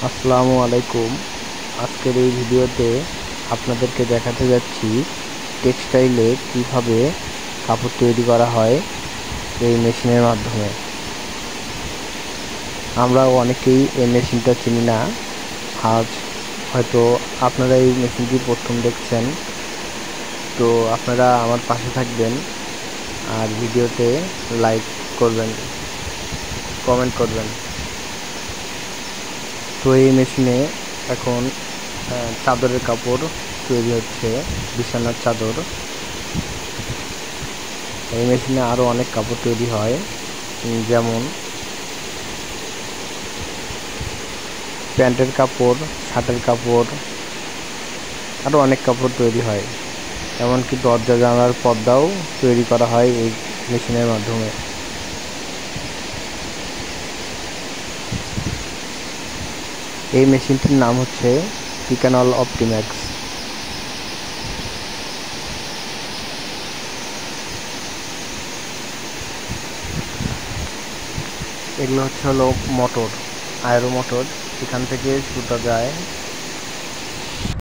আসসালামু আলাইকুম। আজকের এই ভিডিওতে আপনাদেরকে দেখাতে যাচ্ছি টেক্সটাইলে কিভাবে কাপড় তৈরি করা হয় এই মেশিনের মাধ্যমে। আমরা অনেকেই এই মেশিনটা চিনি না। আজ হয়তো আপনারা এই মেশিনটি প্রথম দেখছেন, তো আপনারা আমার পাশে থাকবেন আর ভিডিওতে লাইক করবেন, কমেন্ট করবেন। তো এই মেশিনে এখন চাদরের কাপড় তৈরি হচ্ছে, বিছানার চাদর। এই মেশিনে আরও অনেক কাপড় তৈরি হয়, যেমন প্যান্টের কাপড়, শার্টের কাপড়, আরও অনেক কাপড় তৈরি হয়। এমনকি দরজা জানালার পর্দাও তৈরি করা হয় এই মেশিনের মাধ্যমে। এই মেশিনটির নাম হচ্ছে পিকানল অপটিম্যাক্স। এগুলো হলো মোটর, আয়রো মোটর। এখান থেকে সুতা যায়,